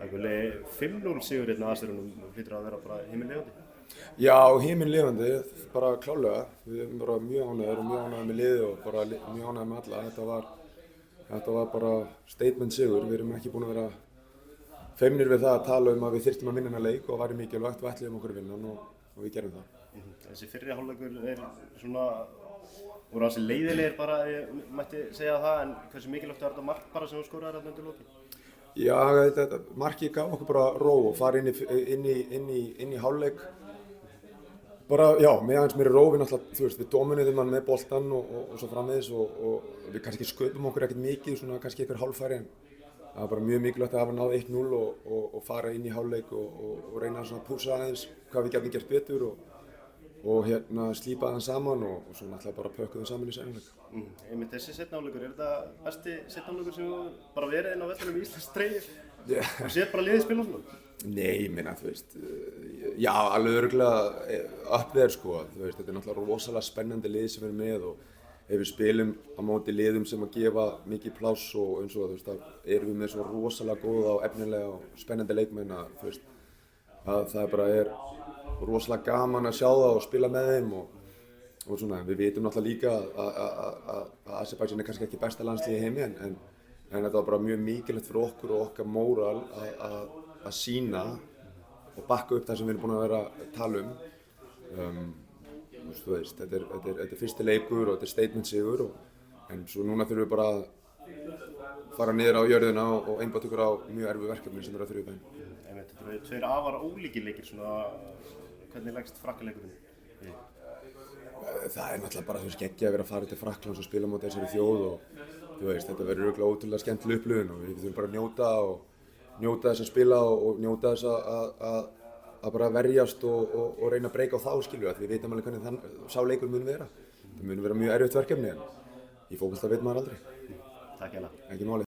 Æguli 5-0 sigur hérna aðstæðunum hlýtur að vera bara himinlifandi. Já, himinlifandi, bara klálega. Við erum bara mjög ánægðir með liðið og bara mjög ánægðir með alla. Þetta var bara statement sigur. Við erum ekki búin að vera feimnir við það að tala að við þyrftum að vinna þennan leik og væri mikilvægt, við ætluðum okkur að vinna hann og við gerðum það. Þessi fyrri hálfleikur svona, voru ansi leiðilegir bara, ég mætti segja það, en hversu mikilvægt var þetta mark bara sem þú skoraðir þarna undir lokin? Já, þetta markið gaf okkur bara ró og fara inn í hálfleik. Bara, já, með aðeins meiri ró, við náttúrulega, við dominuðum hann með boltann og svo framvegis og við kannski sköpum okkur ekkert mikið, svona kannski einhver hálffæri, en það var bara mjög mikilvægt að hafa náð 1-0 og fara inn í hálfleik og reyna að pússa aðeins hvað við getum gert betur og slípa aðeins saman og svo náttúrulega bara pökkuðum saman í seinleik. Einmitt þessi seinni hálfleikur, þetta besti seinni hálfleikur sem þú bara verið inn á vellinum í Íslands treyju? Þú séð bara liðið spila svona? Nei, ég meina, þú veist, já, alveg örugglega upp there sko, þú veist, þetta er náttúrulega rosalega spennandi lið sem við erum með og ef við spilum á móti liðum sem að gefa mikið pláss og eins og þú veist, þá erum við með svo rosalega góða og efnilega og spennandi leikmenn að þú veist, að það bara rosalega gaman að sjá það og spila með þeim og svona, við vitum náttúrulega líka að Azerbaijan er kannski ekki besta landslið í heimi en þetta var bara mjög mikilvægt fyrir okkur og okkar móral að sýna og bakka upp það sem við erum búin að vera að tala þú veist, þetta er fyrsti leikur og þetta er statement sigur en svo núna þurfum við bara að fara niður á jörðina og einbeita okkur á mjög erfið verkefni sem eru á þriðjudaginn. Þetta eru tveir afar ólíkir leikir, svona, hvernig leggst Frakkaleikurinn? Það er náttúrulega bara geggjað að vera að fara til Frakklands og spila móti þessari þjóð og þú veist, þetta verður örugglega ótrúlega skemmtileg upplifun og við þurfum bara að njóta þess að spila og njóta þess að bara verjast og reyna að breyka á þá skilju að við veitum alveg hvernig sá leikur mun vera. Það mun vera mjög erfitt verkefni en í fótbolta veit maður aldrei. Takk hérna. Ekki máli.